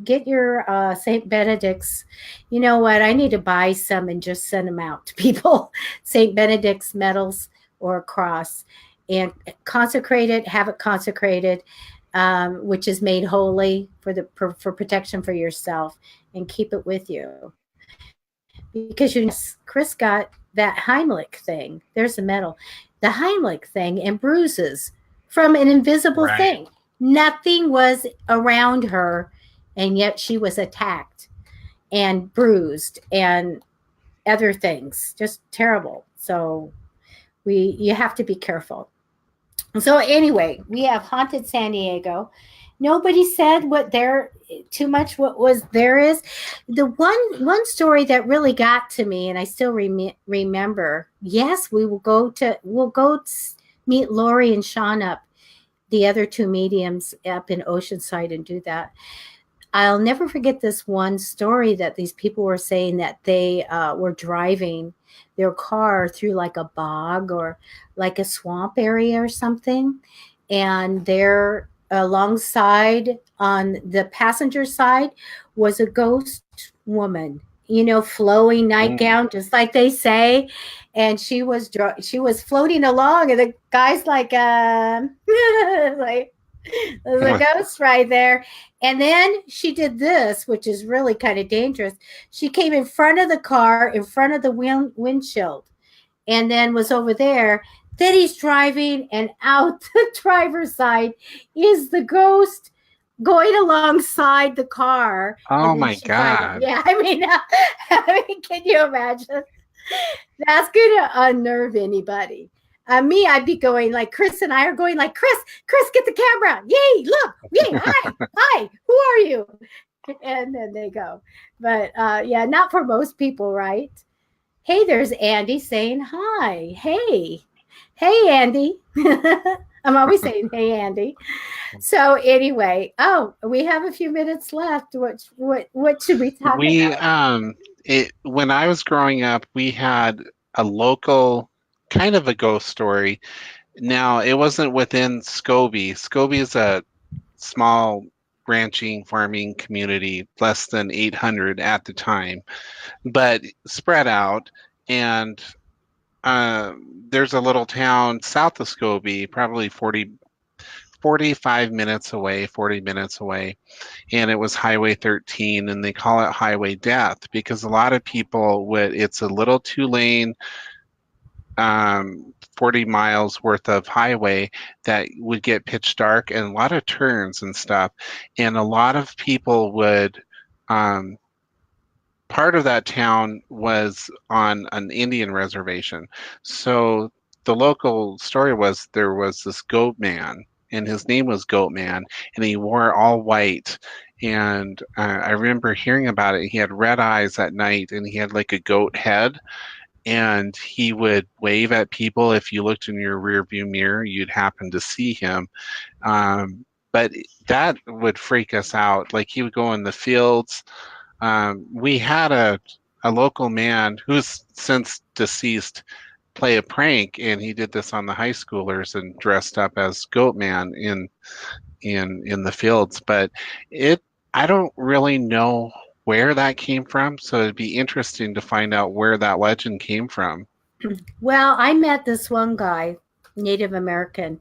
get your Saint Benedict's. You know what? I need to buy some and just send them out to people. Saint Benedict's medals or a cross, and consecrate it. Have it consecrated, which is made holy for protection for yourself, and keep it with you. Because Chris got that Heimlich thing. There's a medal, the Heimlich thing, and bruises from an invisible Right. thing. Nothing was around her, and yet she was attacked and bruised and other things. Just terrible. So you have to be careful. So anyway, we have haunted San Diego. Nobody said what there too much. What was there is the one story that really got to me, and I still remember. Yes, we'll go meet Lori and Sean up, the other two mediums up in Oceanside, and do that. I'll never forget this one story that these people were saying that they were driving their car through like a bog or like a swamp area or something. And there alongside on the passenger side was a ghost woman, flowing Mm. nightgown, just like they say. And she was floating along, and the guy's like, like, there's a ghost right there. And then she did this, which is really kind of dangerous. She came in front of the car, in front of the windshield, and then was over there. Then he's driving, and out the driver's side is the ghost going alongside the car. Oh And then my she's driving. God. Yeah, can you imagine? That's going to unnerve anybody. Me, I'd be going like Chris and I are going like, Chris, get the camera. Yay, look, yay, hi, who are you? And then they go. But yeah, not for most people, right? Hey, there's Andy saying hi. Hey, Andy. I'm always saying, hey, Andy. So anyway, we have a few minutes left. What should we talk We about? when I was growing up, we had a local kind of a ghost story. Now, it wasn't within Scobie. Scobie is a small ranching farming community, less than 800 at the time, but spread out. And uh, there's a little town south of Scobie, probably 45 minutes away, 40 minutes away, and it was Highway 13, and they call it Highway Death because a lot of people it's a little two lane, 40 miles worth of highway that would get pitch dark and a lot of turns and stuff. And a lot of people would, um, part of that town was on an Indian reservation. So the local story was there was this goat man, and his name was Goat Man, and he wore all white. And I remember hearing about it. He had red eyes at night, and he had like a goat head, and he would wave at people. If you looked in your rear view mirror, you'd happen to see him. Um, but that would freak us out. Like he would go in the fields. We had a local man who's since deceased play a prank, and he did this on the high schoolers and dressed up as Goat Man in the fields. But it I don't really know where that came from, so it'd be interesting to find out where that legend came from. Well, I met this one guy, Native American,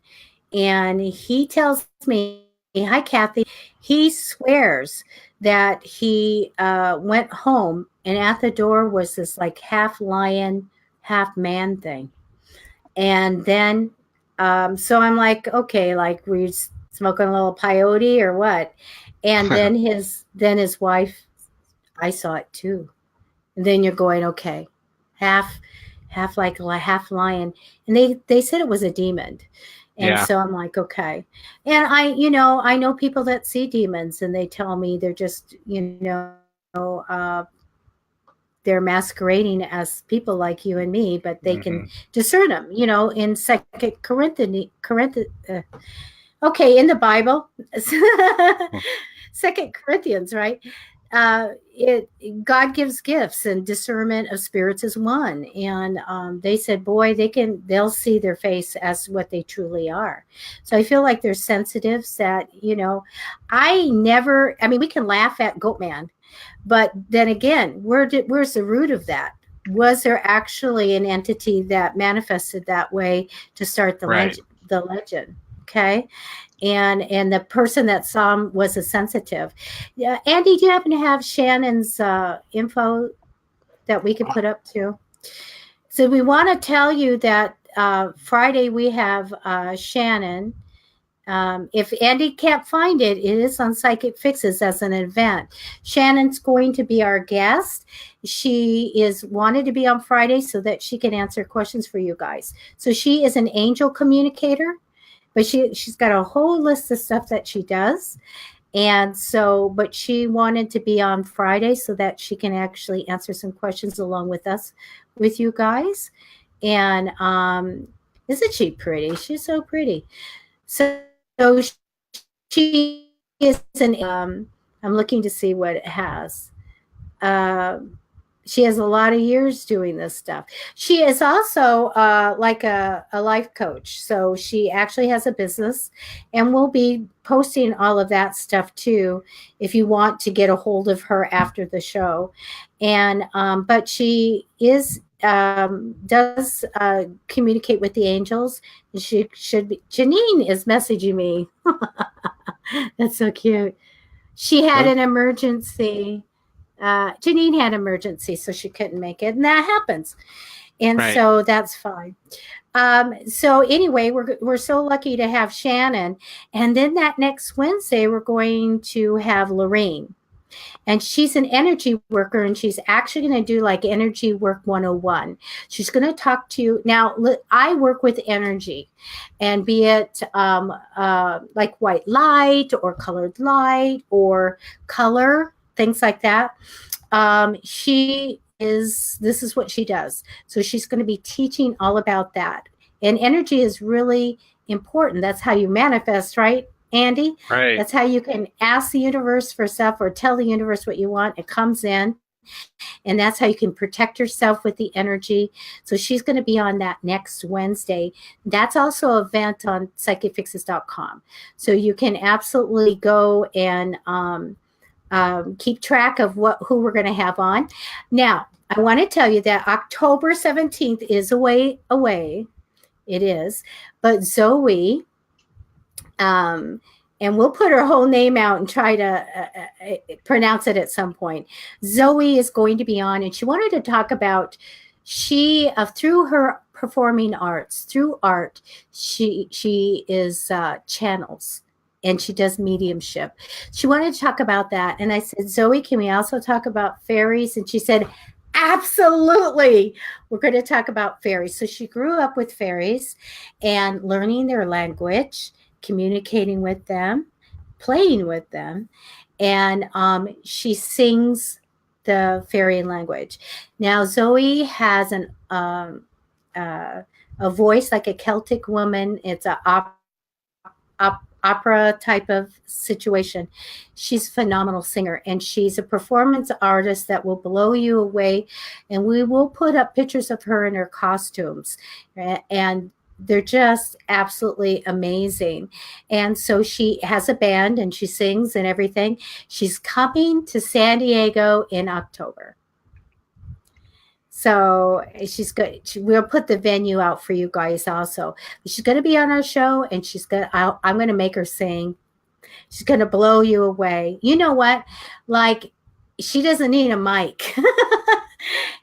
and he tells me, "Hi, Kathy." He swears that he went home, and at the door was this like half lion, half man thing. And then, so I'm like, okay, like were you smoking a little peyote or what? And then his wife, I saw it too. And then you're going, okay, half like half lion, and they said it was a demon. And Yeah. so I'm like, okay. And I know people that see demons, and they tell me they're just, they're masquerading as people like you and me, but they can Hmm. discern them, in Second Corinthians, okay, in the Bible, Second Corinthians, right? It God gives gifts, and discernment of spirits is one. And they said, boy, they'll see their face as what they truly are. So I feel like there's sensitives that I mean, we can laugh at Goatman, but then again, where's the root of that? Was there actually an entity that manifested that way to start the Right. legend? The legend, okay, and the person that saw him was a sensitive. Yeah, Andy, do you happen to have Shannon's info that we could put up too? So we want to tell you that Friday we have Shannon. If Andy can't find it, it is on Psychic Fixes as an event. Shannon's going to be our guest. She is wanted to be on Friday so that she can answer questions for you guys. So she is an angel communicator, but she's got a whole list of stuff that she does. And so, but she wanted to be on Friday so that she can actually answer some questions along with us, with you guys. And isn't she pretty? She's so pretty. So she is an. I'm looking to see what it has. Um, she has a lot of years doing this stuff. She is also like a life coach. So she actually has a business, and we'll be posting all of that stuff too if you want to get a hold of her after the show. And but she is does communicate with the angels. She should be. Janine is messaging me. That's so cute. She had Oh, an emergency. Janine had emergency, so she couldn't make it, and that happens. And right. so that's fine. So anyway, we're so lucky to have Shannon, and then that next Wednesday we're going to have Lorraine, and she's an energy worker, and she's actually going to do like energy work 101. She's going to talk to you now. I work with energy, and be it like white light or colored light or color, things like that. This is what she does. So she's going to be teaching all about that. And energy is really important. That's how you manifest, right, Andy? Right. That's how you can ask the universe for stuff or tell the universe what you want. It comes in. And that's how you can protect yourself with the energy. So she's going to be on that next Wednesday. That's also an event on psychicfixes.com. So you can absolutely go and keep track of who we're going to have on. Now, I want to tell you that October 17th is away. It is. But Zoe, and we'll put her whole name out and try to pronounce it at some point. Zoe is going to be on, and she wanted to talk about through her performing arts, through art, she is channels, and she does mediumship. She wanted to talk about that, and I said, Zoe, can we also talk about fairies? And she said, absolutely, we're going to talk about fairies. So she grew up with fairies and learning their language, communicating with them, playing with them, and she sings the fairy language. Now Zoe has a voice like a Celtic woman. It's a opera type of situation. She's a phenomenal singer, and she's a performance artist that will blow you away. And we will put up pictures of her in her costumes, and they're just absolutely amazing. And so she has a band and she sings and everything. She's coming to San Diego in October. So she's good. We'll put the venue out for you guys also. She's going to be on our show, and I'm going to make her sing. She's going to blow you away. You know what? Like, she doesn't need a mic.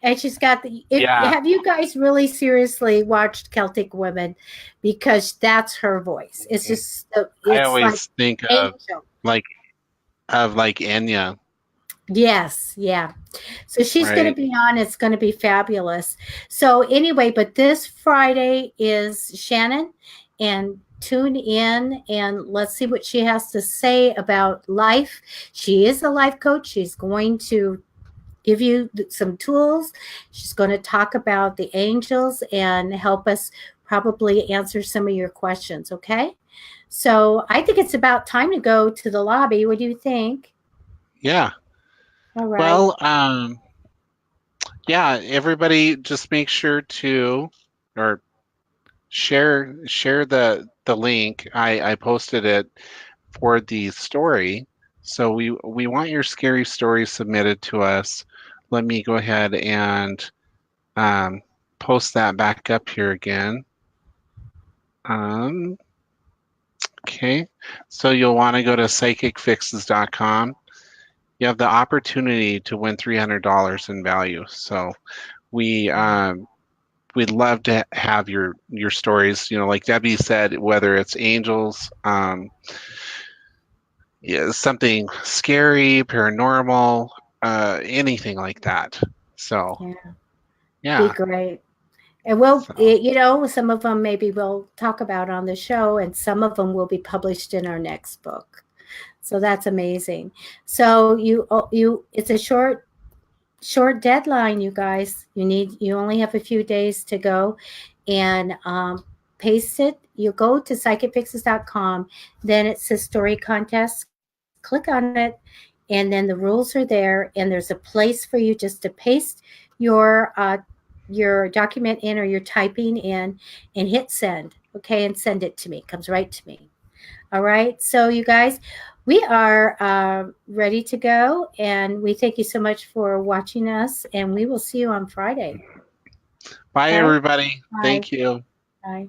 And she's got Yeah, have you guys really seriously watched Celtic Women? Because that's her voice. It's just, I it's like always think angel. like like Enya, Yes, yeah. So she's going to right? be on. It's going to be fabulous. So anyway, but this Friday is Shannon, and tune in and let's see what she has to say about life. She is a life coach. She's going to give you some tools. She's going to talk about the angels and help us probably answer some of your questions. Okay. So I think it's about time to go to the lobby. What do you think? Yeah. All right. Well, yeah, everybody just make sure to or share the link. I posted it for the story. So we want your scary stories submitted to us. Let me go ahead and um, post that back up here again. Um, okay, so you'll want to go to psychicfixes.com. You have the opportunity to win $300 in value. So we we'd love to have your stories. You know, like Debbie said, whether it's angels, yeah, something scary, paranormal, anything like that. So Yeah. Be yeah, great. And we'll, so some of them maybe we'll talk about on the show, and some of them will be published in our next book. So that's amazing. So it's a short deadline, you guys. You only have a few days to go, and paste it. You go to psychicfixes.com, then it says story contest. Click on it, and then the rules are there, and there's a place for you just to paste your document in, or your typing in, and hit send. Okay, and send it to me. It comes right to me. All right. So, you guys, we are ready to go. And we thank you so much for watching us. And we will see you on Friday. bye Okay. everybody. Bye. Thank you. Bye.